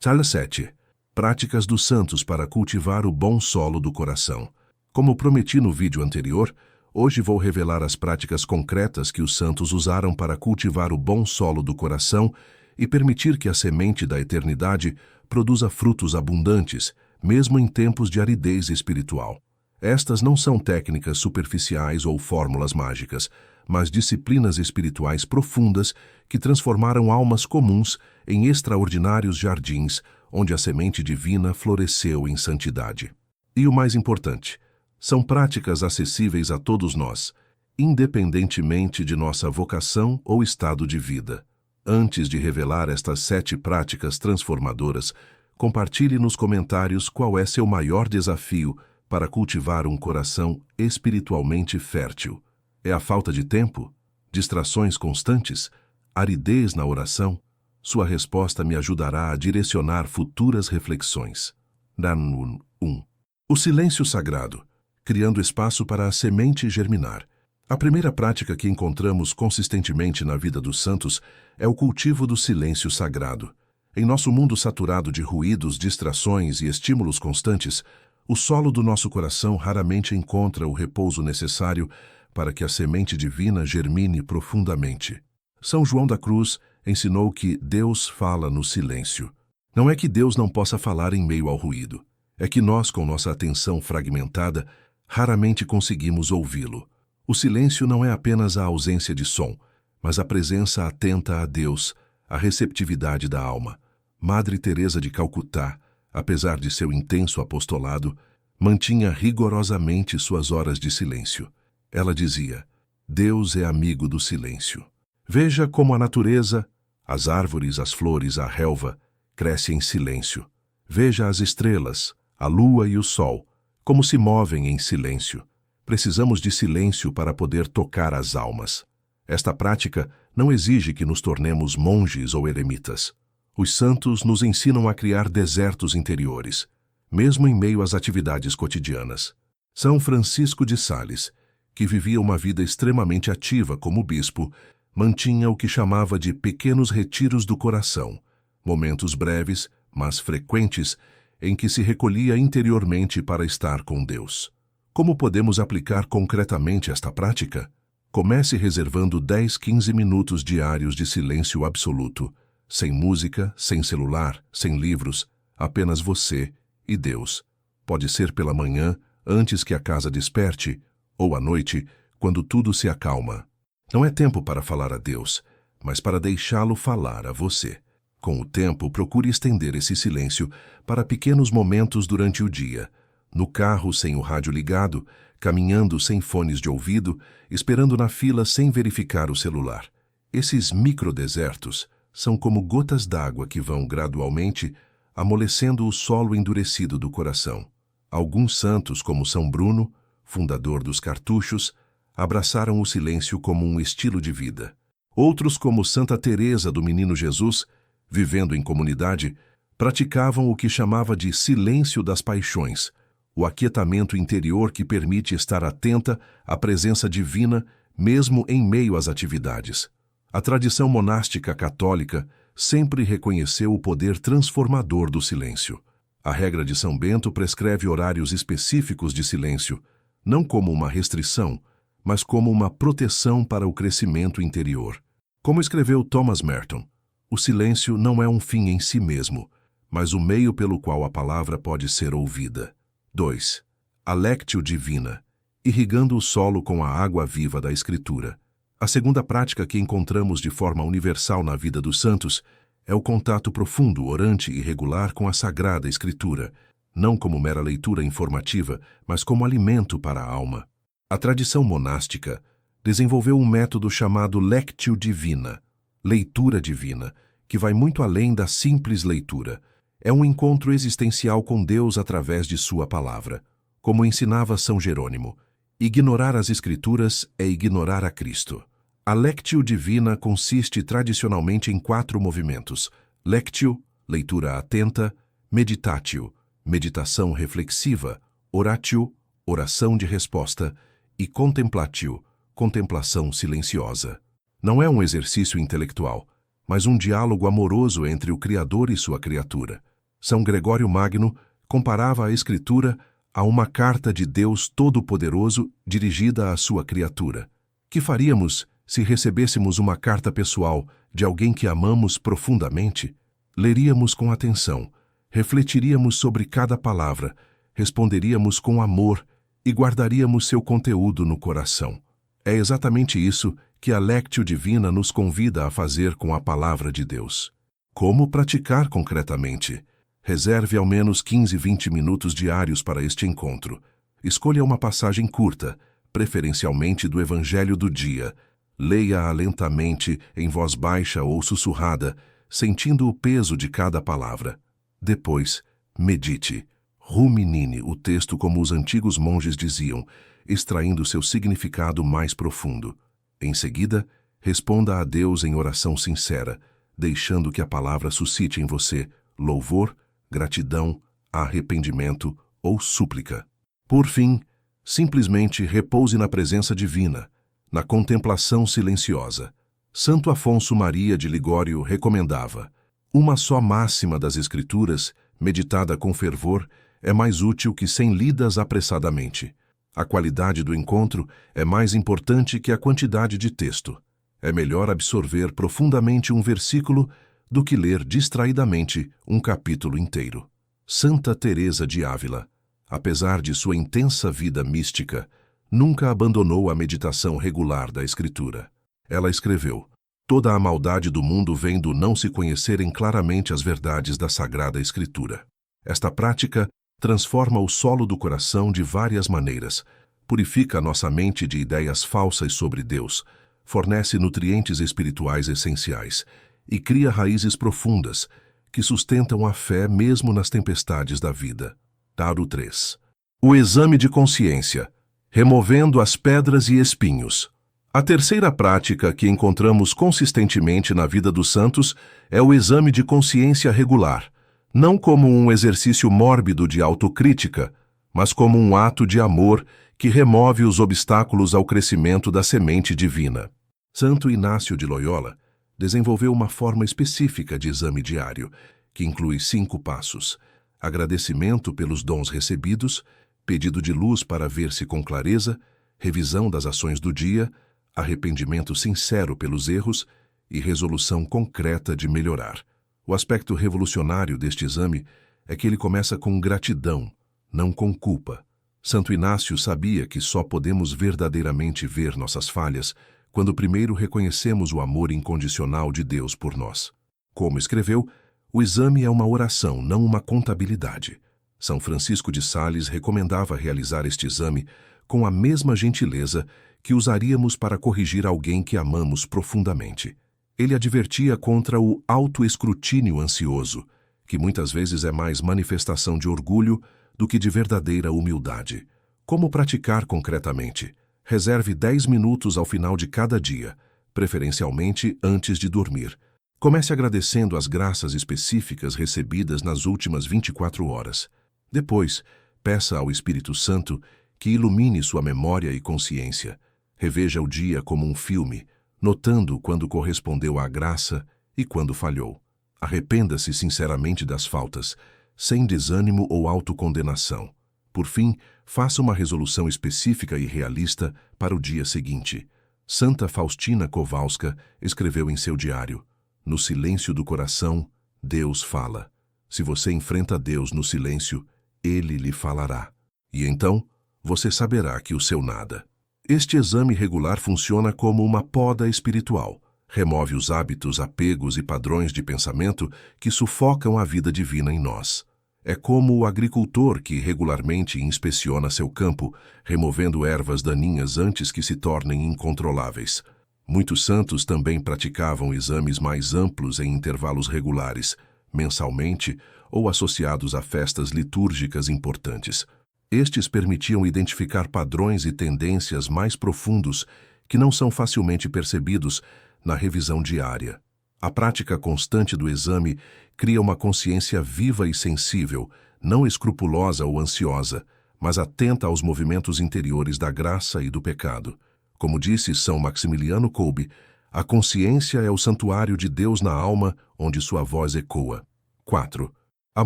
Sala 7. Práticas dos santos para cultivar o bom solo do coração. Como prometi no vídeo anterior, hoje vou revelar as práticas concretas que os santos usaram para cultivar o bom solo do coração e permitir que a semente da eternidade produza frutos abundantes, mesmo em tempos de aridez espiritual. Estas não são técnicas superficiais ou fórmulas mágicas, mas disciplinas espirituais profundas que transformaram almas comuns em extraordinários jardins, onde a semente divina floresceu em santidade. E o mais importante, são práticas acessíveis a todos nós, independentemente de nossa vocação ou estado de vida. Antes de revelar estas 7 práticas transformadoras, compartilhe nos comentários qual é seu maior desafio para cultivar um coração espiritualmente fértil. É a falta de tempo? Distrações constantes? Aridez na oração? Sua resposta me ajudará a direcionar futuras reflexões. Dan 1. O silêncio sagrado, criando espaço para a semente germinar. A primeira prática que encontramos consistentemente na vida dos santos é o cultivo do silêncio sagrado. Em nosso mundo saturado de ruídos, distrações e estímulos constantes, o solo do nosso coração raramente encontra o repouso necessário para que a semente divina germine profundamente. São João da Cruz ensinou que Deus fala no silêncio. Não é que Deus não possa falar em meio ao ruído. É que nós, com nossa atenção fragmentada, raramente conseguimos ouvi-lo. O silêncio não é apenas a ausência de som, mas a presença atenta a Deus, a receptividade da alma. Madre Teresa de Calcutá, apesar de seu intenso apostolado, mantinha rigorosamente suas horas de silêncio. Ela dizia: Deus é amigo do silêncio. Veja como a natureza, as árvores, as flores, a relva, cresce em silêncio. Veja as estrelas, a lua e o sol, como se movem em silêncio. Precisamos de silêncio para poder tocar as almas. Esta prática não exige que nos tornemos monges ou eremitas. Os santos nos ensinam a criar desertos interiores, mesmo em meio às atividades cotidianas. São Francisco de Sales, que vivia uma vida extremamente ativa como bispo, mantinha o que chamava de pequenos retiros do coração, momentos breves, mas frequentes, em que se recolhia interiormente para estar com Deus. Como podemos aplicar concretamente esta prática? Comece reservando 10-15 minutos diários de silêncio absoluto, sem música, sem celular, sem livros, apenas você e Deus. Pode ser pela manhã, antes que a casa desperte, ou à noite, quando tudo se acalma. Não é tempo para falar a Deus, mas para deixá-lo falar a você. Com o tempo, procure estender esse silêncio para pequenos momentos durante o dia, no carro sem o rádio ligado, caminhando sem fones de ouvido, esperando na fila sem verificar o celular. Esses microdesertos são como gotas d'água que vão gradualmente amolecendo o solo endurecido do coração. Alguns santos, como São Bruno, fundador dos cartuchos, abraçaram o silêncio como um estilo de vida. Outros, como Santa Teresa do Menino Jesus, vivendo em comunidade, praticavam o que chamava de silêncio das paixões, o aquietamento interior que permite estar atenta à presença divina mesmo em meio às atividades. A tradição monástica católica sempre reconheceu o poder transformador do silêncio. A regra de São Bento prescreve horários específicos de silêncio, não como uma restrição, mas como uma proteção para o crescimento interior. Como escreveu Thomas Merton, o silêncio não é um fim em si mesmo, mas o meio pelo qual a palavra pode ser ouvida. 2. A Lectio Divina, irrigando o solo com a água viva da Escritura. A segunda prática que encontramos de forma universal na vida dos santos é o contato profundo, orante e regular com a Sagrada Escritura, não como mera leitura informativa, mas como alimento para a alma. A tradição monástica desenvolveu um método chamado Lectio Divina, leitura divina, que vai muito além da simples leitura. É um encontro existencial com Deus através de sua palavra. Como ensinava São Jerônimo, ignorar as Escrituras é ignorar a Cristo. A Lectio Divina consiste tradicionalmente em 4 movimentos: Lectio, leitura atenta; Meditatio, meditação reflexiva; Oratio, oração de resposta; e Contemplatio, contemplação silenciosa. Não é um exercício intelectual, mas um diálogo amoroso entre o Criador e sua criatura. São Gregório Magno comparava a Escritura a uma carta de Deus Todo-Poderoso dirigida à sua criatura. Que faríamos se recebêssemos uma carta pessoal de alguém que amamos profundamente? Leríamos com atenção, refletiríamos sobre cada palavra, responderíamos com amor e guardaríamos seu conteúdo no coração. É exatamente isso que a Lectio Divina nos convida a fazer com a Palavra de Deus. Como praticar concretamente? Reserve ao menos 15-20 minutos diários para este encontro. Escolha uma passagem curta, preferencialmente do Evangelho do dia. Leia-a lentamente, em voz baixa ou sussurrada, sentindo o peso de cada palavra. Depois, medite. Ruminine o texto como os antigos monges diziam, extraindo seu significado mais profundo. Em seguida, responda a Deus em oração sincera, deixando que a palavra suscite em você louvor, gratidão, arrependimento ou súplica. Por fim, simplesmente repouse na presença divina, na contemplação silenciosa. Santo Afonso Maria de Ligório recomendava: uma só máxima das Escrituras, meditada com fervor, é mais útil que 100 lidas apressadamente. A qualidade do encontro é mais importante que a quantidade de texto. É melhor absorver profundamente um versículo do que ler distraidamente um capítulo inteiro. Santa Teresa de Ávila, apesar de sua intensa vida mística, nunca abandonou a meditação regular da Escritura. Ela escreveu: toda a maldade do mundo vem do não se conhecerem claramente as verdades da Sagrada Escritura. Esta prática transforma o solo do coração de várias maneiras, purifica nossa mente de ideias falsas sobre Deus, fornece nutrientes espirituais essenciais e cria raízes profundas que sustentam a fé mesmo nas tempestades da vida. Taro 3. O exame de consciência, removendo as pedras e espinhos. A terceira prática que encontramos consistentemente na vida dos santos é o exame de consciência regular, não como um exercício mórbido de autocrítica, mas como um ato de amor que remove os obstáculos ao crescimento da semente divina. Santo Inácio de Loyola desenvolveu uma forma específica de exame diário, que inclui 5 passos: agradecimento pelos dons recebidos, pedido de luz para ver-se com clareza, revisão das ações do dia, arrependimento sincero pelos erros e resolução concreta de melhorar. O aspecto revolucionário deste exame é que ele começa com gratidão, não com culpa. Santo Inácio sabia que só podemos verdadeiramente ver nossas falhas quando primeiro reconhecemos o amor incondicional de Deus por nós. Como escreveu, o exame é uma oração, não uma contabilidade. São Francisco de Sales recomendava realizar este exame com a mesma gentileza que usaríamos para corrigir alguém que amamos profundamente. Ele advertia contra o autoescrutínio ansioso, que muitas vezes é mais manifestação de orgulho do que de verdadeira humildade. Como praticar concretamente? Reserve 10 minutos ao final de cada dia, preferencialmente antes de dormir. Comece agradecendo as graças específicas recebidas nas últimas 24 horas. Depois, peça ao Espírito Santo que ilumine sua memória e consciência. Reveja o dia como um filme, notando quando correspondeu à graça e quando falhou. Arrependa-se sinceramente das faltas, sem desânimo ou autocondenação. Por fim, faça uma resolução específica e realista para o dia seguinte. Santa Faustina Kowalska escreveu em seu diário: no silêncio do coração, Deus fala. Se você enfrenta Deus no silêncio, Ele lhe falará. E então, você saberá que o seu nada. Este exame regular funciona como uma poda espiritual. Remove os hábitos, apegos e padrões de pensamento que sufocam a vida divina em nós. É como o agricultor que regularmente inspeciona seu campo, removendo ervas daninhas antes que se tornem incontroláveis. Muitos santos também praticavam exames mais amplos em intervalos regulares, mensalmente ou associados a festas litúrgicas importantes. Estes permitiam identificar padrões e tendências mais profundos que não são facilmente percebidos na revisão diária. A prática constante do exame cria uma consciência viva e sensível, não escrupulosa ou ansiosa, mas atenta aos movimentos interiores da graça e do pecado. Como disse São Maximiliano Kolbe, a consciência é o santuário de Deus na alma onde sua voz ecoa. 4. A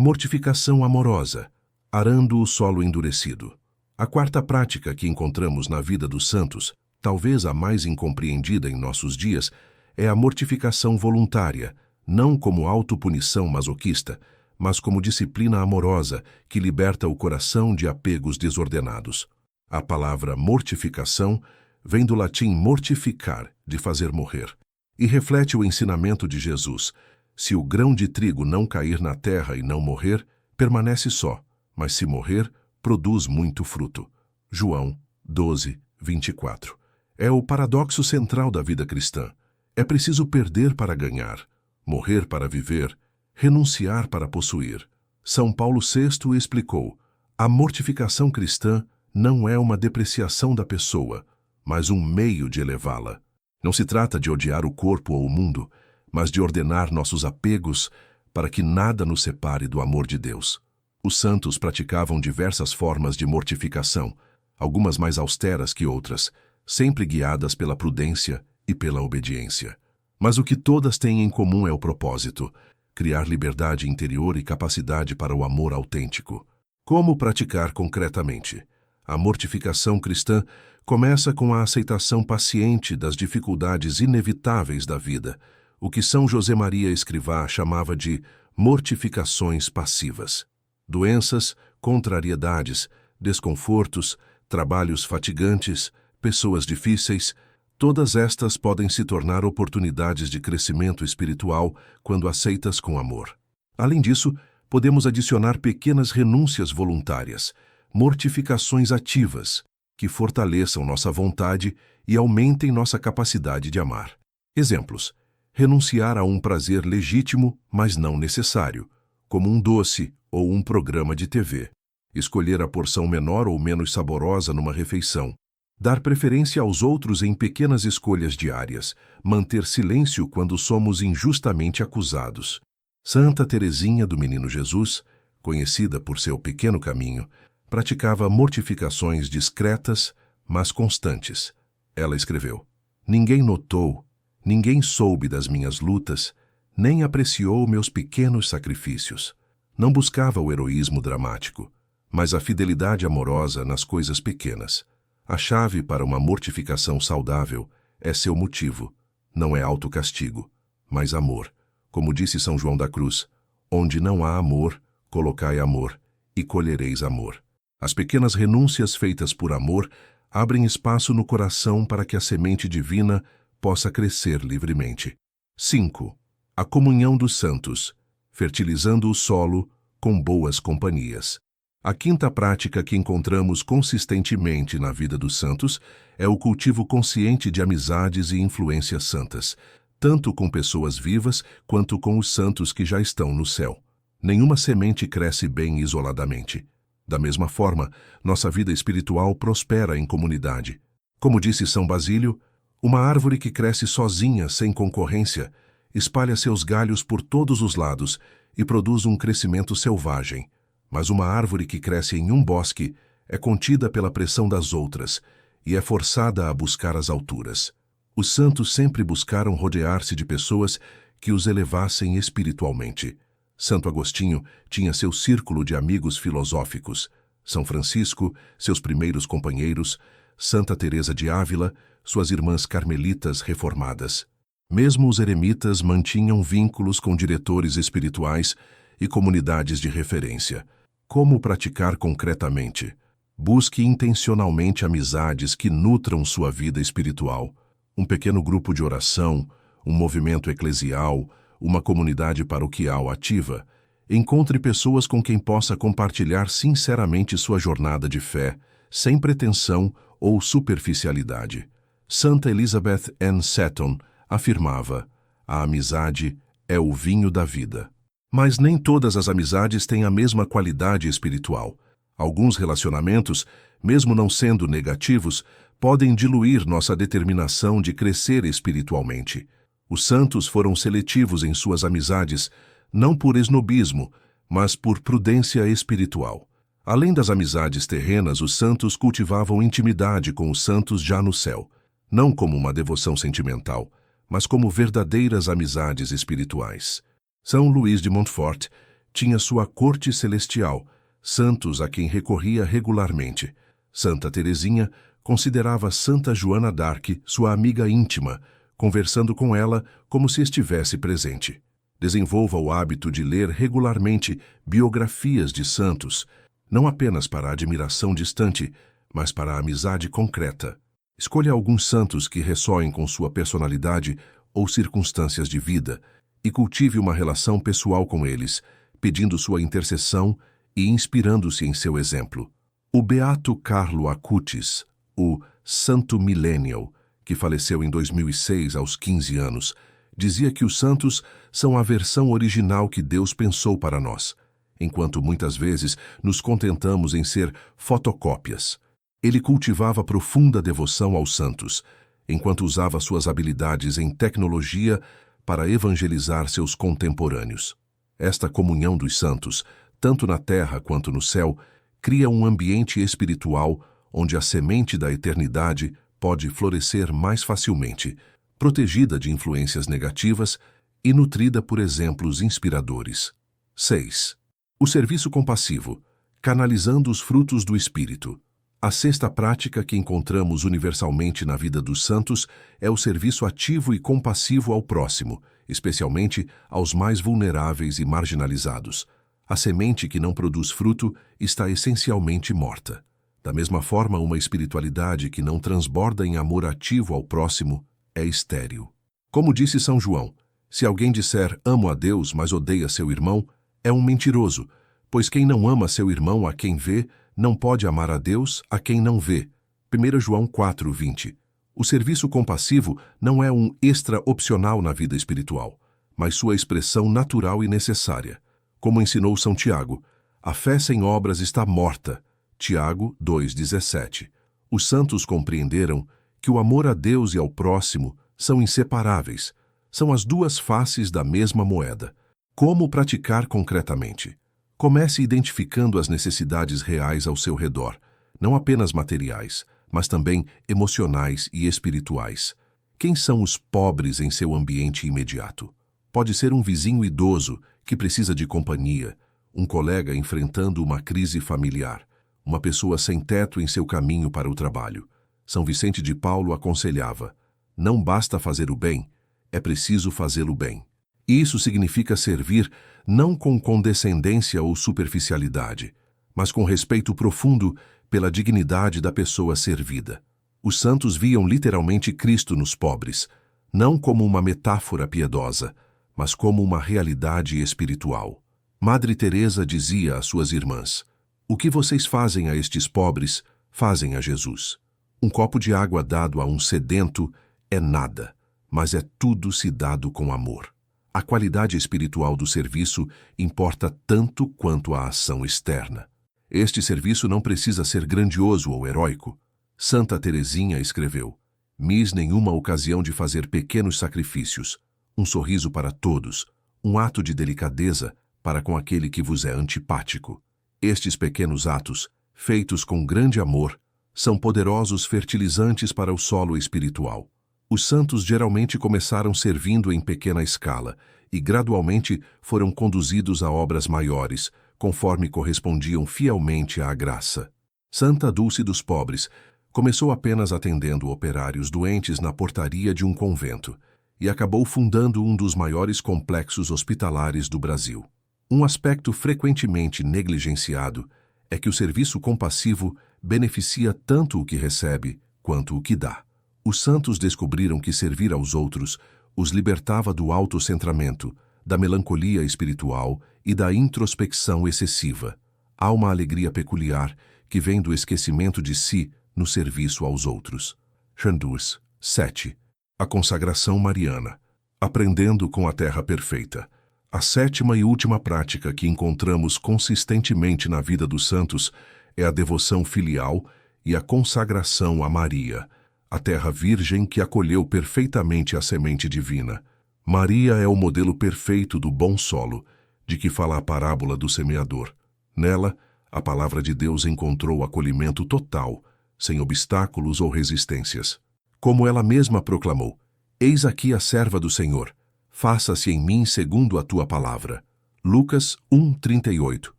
mortificação amorosa, arando o solo endurecido. A quarta prática que encontramos na vida dos santos, talvez a mais incompreendida em nossos dias, é a mortificação voluntária, não como autopunição masoquista, mas como disciplina amorosa que liberta o coração de apegos desordenados. A palavra mortificação vem do latim mortificar, de fazer morrer, e reflete o ensinamento de Jesus: se o grão de trigo não cair na terra e não morrer, permanece só, mas se morrer, produz muito fruto. João 12, 24. É o paradoxo central da vida cristã. É preciso perder para ganhar, morrer para viver, renunciar para possuir. São Paulo VI explicou: a mortificação cristã não é uma depreciação da pessoa, mas um meio de elevá-la. Não se trata de odiar o corpo ou o mundo, mas de ordenar nossos apegos para que nada nos separe do amor de Deus. Os santos praticavam diversas formas de mortificação, algumas mais austeras que outras, sempre guiadas pela prudência e pela obediência. Mas o que todas têm em comum é o propósito: criar liberdade interior e capacidade para o amor autêntico. Como praticar concretamente? A mortificação cristã começa com a aceitação paciente das dificuldades inevitáveis da vida, o que São José Maria Escrivá chamava de mortificações passivas. Doenças, contrariedades, desconfortos, trabalhos fatigantes, pessoas difíceis, todas estas podem se tornar oportunidades de crescimento espiritual quando aceitas com amor. Além disso, podemos adicionar pequenas renúncias voluntárias, mortificações ativas, que fortaleçam nossa vontade e aumentem nossa capacidade de amar. Exemplos: renunciar a um prazer legítimo, mas não necessário, como um doce ou um programa de TV. Escolher a porção menor ou menos saborosa numa refeição. Dar preferência aos outros em pequenas escolhas diárias. Manter silêncio quando somos injustamente acusados. Santa Teresinha do Menino Jesus, conhecida por seu pequeno caminho, praticava mortificações discretas, mas constantes. Ela escreveu: ninguém notou, ninguém soube das minhas lutas, nem apreciou meus pequenos sacrifícios. Não buscava o heroísmo dramático, mas a fidelidade amorosa nas coisas pequenas. A chave para uma mortificação saudável é seu motivo, não é autocastigo, mas amor. Como disse São João da Cruz: onde não há amor, colocai amor, e colhereis amor. As pequenas renúncias feitas por amor abrem espaço no coração para que a semente divina possa crescer livremente. 5. A comunhão dos santos, fertilizando o solo com boas companhias. A quinta prática que encontramos consistentemente na vida dos santos é o cultivo consciente de amizades e influências santas, tanto com pessoas vivas quanto com os santos que já estão no céu. Nenhuma semente cresce bem isoladamente. Da mesma forma, nossa vida espiritual prospera em comunidade. Como disse São Basílio, uma árvore que cresce sozinha, sem concorrência, espalha seus galhos por todos os lados e produz um crescimento selvagem. Mas uma árvore que cresce em um bosque é contida pela pressão das outras e é forçada a buscar as alturas. Os santos sempre buscaram rodear-se de pessoas que os elevassem espiritualmente. Santo Agostinho tinha seu círculo de amigos filosóficos, São Francisco, seus primeiros companheiros, Santa Teresa de Ávila, suas irmãs carmelitas reformadas. Mesmo os eremitas mantinham vínculos com diretores espirituais e comunidades de referência. Como praticar concretamente? Busque intencionalmente amizades que nutram sua vida espiritual. Um pequeno grupo de oração, um movimento eclesial, uma comunidade paroquial ativa. Encontre pessoas com quem possa compartilhar sinceramente sua jornada de fé, sem pretensão ou superficialidade. Santa Elizabeth Ann Seton afirmava: a amizade é o vinho da vida. Mas nem todas as amizades têm a mesma qualidade espiritual. Alguns relacionamentos, mesmo não sendo negativos, podem diluir nossa determinação de crescer espiritualmente. Os santos foram seletivos em suas amizades, não por esnobismo, mas por prudência espiritual. Além das amizades terrenas, os santos cultivavam intimidade com os santos já no céu, não como uma devoção sentimental, mas como verdadeiras amizades espirituais. São Luís de Montfort tinha sua corte celestial, santos a quem recorria regularmente. Santa Teresinha considerava Santa Joana d'Arc sua amiga íntima, conversando com ela como se estivesse presente. Desenvolva o hábito de ler regularmente biografias de santos, não apenas para a admiração distante, mas para a amizade concreta. Escolha alguns santos que ressoem com sua personalidade ou circunstâncias de vida e cultive uma relação pessoal com eles, pedindo sua intercessão e inspirando-se em seu exemplo. O beato Carlo Acutis, o Santo Millennial, que faleceu em 2006 aos 15 anos, dizia que os santos são a versão original que Deus pensou para nós, enquanto muitas vezes nos contentamos em ser fotocópias. Ele cultivava profunda devoção aos santos, enquanto usava suas habilidades em tecnologia para evangelizar seus contemporâneos. Esta comunhão dos santos, tanto na terra quanto no céu, cria um ambiente espiritual onde a semente da eternidade pode florescer mais facilmente, protegida de influências negativas e nutrida por exemplos inspiradores. 6. O serviço compassivo, canalizando os frutos do Espírito. A sexta prática que encontramos universalmente na vida dos santos é o serviço ativo e compassivo ao próximo, especialmente aos mais vulneráveis e marginalizados. A semente que não produz fruto está essencialmente morta. Da mesma forma, uma espiritualidade que não transborda em amor ativo ao próximo é estéril. Como disse São João, se alguém disser amo a Deus, mas odeia seu irmão, é um mentiroso, pois quem não ama seu irmão a quem vê, não pode amar a Deus a quem não vê. 1 João 4:20. O serviço compassivo não é um extra opcional na vida espiritual, mas sua expressão natural e necessária. Como ensinou São Tiago, a fé sem obras está morta. Tiago 2:17. Os santos compreenderam que o amor a Deus e ao próximo são inseparáveis, são as duas faces da mesma moeda. Como praticar concretamente? Comece identificando as necessidades reais ao seu redor, não apenas materiais, mas também emocionais e espirituais. Quem são os pobres em seu ambiente imediato? Pode ser um vizinho idoso que precisa de companhia, um colega enfrentando uma crise familiar, uma pessoa sem teto em seu caminho para o trabalho. São Vicente de Paulo aconselhava: não basta fazer o bem, é preciso fazê-lo bem. Isso significa servir não com condescendência ou superficialidade, mas com respeito profundo pela dignidade da pessoa servida. Os santos viam literalmente Cristo nos pobres, não como uma metáfora piedosa, mas como uma realidade espiritual. Madre Teresa dizia às suas irmãs: o que vocês fazem a estes pobres, fazem a Jesus. Um copo de água dado a um sedento é nada, mas é tudo se dado com amor. A qualidade espiritual do serviço importa tanto quanto a ação externa. Este serviço não precisa ser grandioso ou heróico. Santa Teresinha escreveu: mis nenhuma ocasião de fazer pequenos sacrifícios, um sorriso para todos, um ato de delicadeza para com aquele que vos é antipático. Estes pequenos atos, feitos com grande amor, são poderosos fertilizantes para o solo espiritual. Os santos geralmente começaram servindo em pequena escala e gradualmente foram conduzidos a obras maiores, conforme correspondiam fielmente à graça. Santa Dulce dos Pobres começou apenas atendendo operários doentes na portaria de um convento e acabou fundando um dos maiores complexos hospitalares do Brasil. Um aspecto frequentemente negligenciado é que o serviço compassivo beneficia tanto o que recebe quanto o que dá. Os santos descobriram que servir aos outros os libertava do autocentramento, da melancolia espiritual e da introspecção excessiva. Há uma alegria peculiar que vem do esquecimento de si no serviço aos outros. Chandus 7. A consagração mariana. Aprendendo com a terra perfeita. A sétima e última prática que encontramos consistentemente na vida dos santos é a devoção filial e a consagração a Maria, a terra virgem que acolheu perfeitamente a semente divina. Maria é o modelo perfeito do bom solo, de que fala a parábola do semeador. Nela, a palavra de Deus encontrou acolhimento total, sem obstáculos ou resistências. Como ela mesma proclamou: eis aqui a serva do Senhor, faça-se em mim segundo a tua palavra. Lucas 1:38.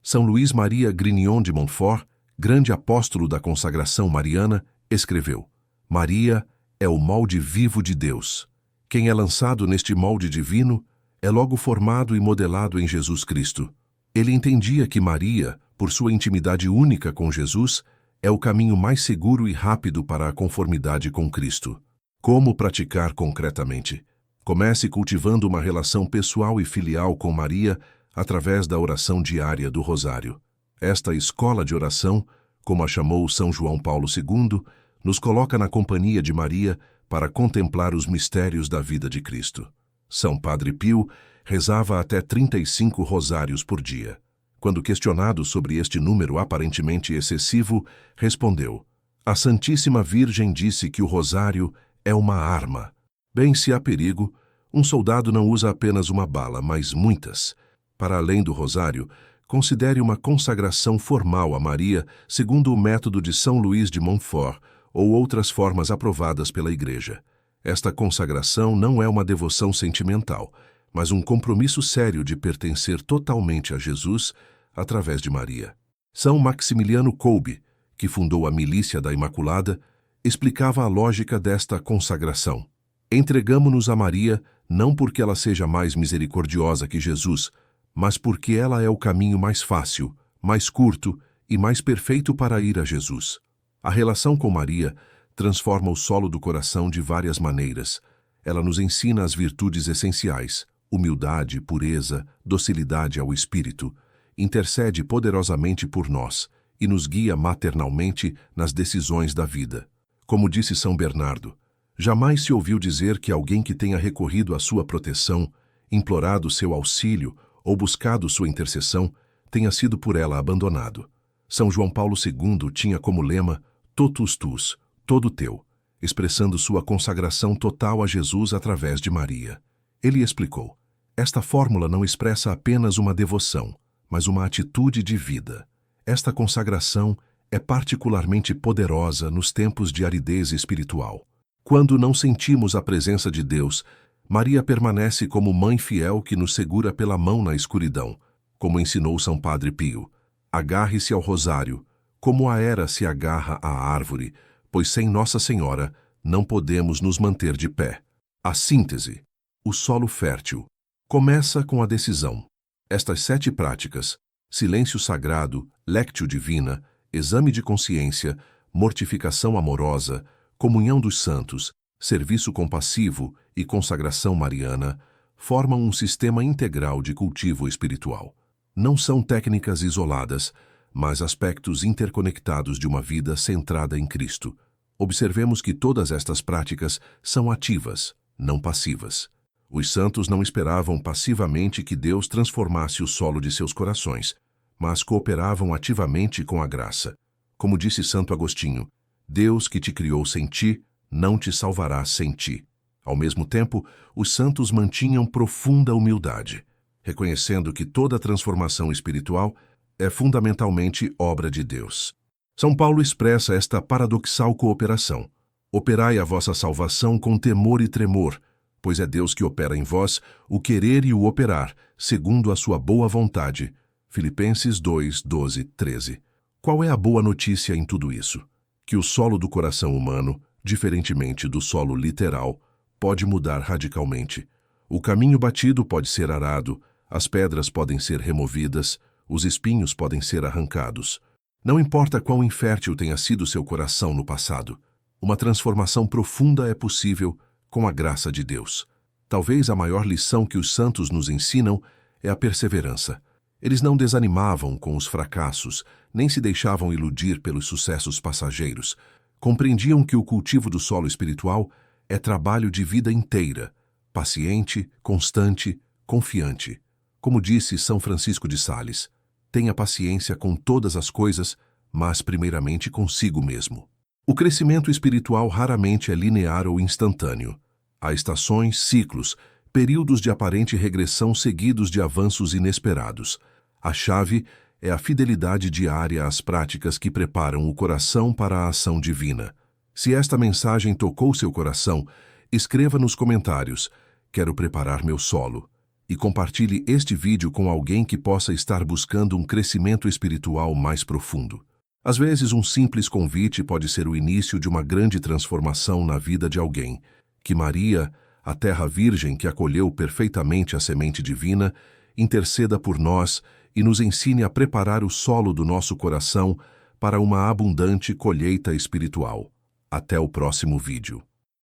São Luís Maria Grignion de Montfort, grande apóstolo da consagração mariana, escreveu: Maria é o molde vivo de Deus. Quem é lançado neste molde divino é logo formado e modelado em Jesus Cristo. Ele entendia que Maria, por sua intimidade única com Jesus, é o caminho mais seguro e rápido para a conformidade com Cristo. Como praticar concretamente? Comece cultivando uma relação pessoal e filial com Maria através da oração diária do Rosário. Esta escola de oração, como a chamou São João Paulo II, nos coloca na companhia de Maria para contemplar os mistérios da vida de Cristo. São Padre Pio rezava até 35 rosários por dia. Quando questionado sobre este número aparentemente excessivo, respondeu: A Santíssima Virgem disse que o rosário é uma arma. Bem, se há perigo, um soldado não usa apenas uma bala, mas muitas. Para além do rosário, considere uma consagração formal a Maria, segundo o método de São Luís de Montfort, ou outras formas aprovadas pela Igreja. Esta consagração não é uma devoção sentimental, mas um compromisso sério de pertencer totalmente a Jesus através de Maria. São Maximiliano Kolbe, que fundou a Milícia da Imaculada, explicava a lógica desta consagração. Entregamo-nos a Maria não porque ela seja mais misericordiosa que Jesus, mas porque ela é o caminho mais fácil, mais curto e mais perfeito para ir a Jesus. A relação com Maria transforma o solo do coração de várias maneiras. Ela nos ensina as virtudes essenciais: humildade, pureza, docilidade ao Espírito, intercede poderosamente por nós e nos guia maternalmente nas decisões da vida. Como disse São Bernardo, jamais se ouviu dizer que alguém que tenha recorrido à sua proteção, implorado seu auxílio ou buscado sua intercessão, tenha sido por ela abandonado. São João Paulo II tinha como lema Totus Tuus, todo teu, expressando sua consagração total a Jesus através de Maria. Ele explicou: esta fórmula não expressa apenas uma devoção, mas uma atitude de vida. Esta consagração é particularmente poderosa nos tempos de aridez espiritual. Quando não sentimos a presença de Deus, Maria permanece como mãe fiel que nos segura pela mão na escuridão, como ensinou São Padre Pio. Agarre-se ao rosário, como a era se agarra à árvore, pois sem Nossa Senhora não podemos nos manter de pé. A síntese, o solo fértil, começa com a decisão. Estas 7 práticas, silêncio sagrado, lectio divina, exame de consciência, mortificação amorosa, comunhão dos santos, serviço compassivo e consagração mariana, formam um sistema integral de cultivo espiritual. Não são técnicas isoladas, mas aspectos interconectados de uma vida centrada em Cristo. Observemos que todas estas práticas são ativas, não passivas. Os santos não esperavam passivamente que Deus transformasse o solo de seus corações, mas cooperavam ativamente com a graça. Como disse Santo Agostinho, Deus que te criou sem ti, não te salvará sem ti. Ao mesmo tempo, os santos mantinham profunda humildade, reconhecendo que toda transformação espiritual é fundamentalmente obra de Deus. São Paulo expressa esta paradoxal cooperação. Operai a vossa salvação com temor e tremor, pois é Deus que opera em vós o querer e o operar, segundo a sua boa vontade. Filipenses 2, 12, 13. Qual é a boa notícia em tudo isso? Que o solo do coração humano, diferentemente do solo literal, pode mudar radicalmente. O caminho batido pode ser arado, as pedras podem ser removidas, os espinhos podem ser arrancados. Não importa quão infértil tenha sido seu coração no passado, uma transformação profunda é possível com a graça de Deus. Talvez a maior lição que os santos nos ensinam é a perseverança. Eles não desanimavam com os fracassos, nem se deixavam iludir pelos sucessos passageiros. Compreendiam que o cultivo do solo espiritual é trabalho de vida inteira, paciente, constante, confiante. Como disse São Francisco de Sales, tenha paciência com todas as coisas, mas primeiramente consigo mesmo. O crescimento espiritual raramente é linear ou instantâneo. Há estações, ciclos, períodos de aparente regressão seguidos de avanços inesperados. A chave é a fidelidade diária às práticas que preparam o coração para a ação divina. Se esta mensagem tocou seu coração, escreva nos comentários: quero preparar meu solo. e compartilhe este vídeo com alguém que possa estar buscando um crescimento espiritual mais profundo. Às vezes, um simples convite pode ser o início de uma grande transformação na vida de alguém. Que Maria, a terra virgem que acolheu perfeitamente a semente divina, interceda por nós e nos ensine a preparar o solo do nosso coração para uma abundante colheita espiritual. Até o próximo vídeo.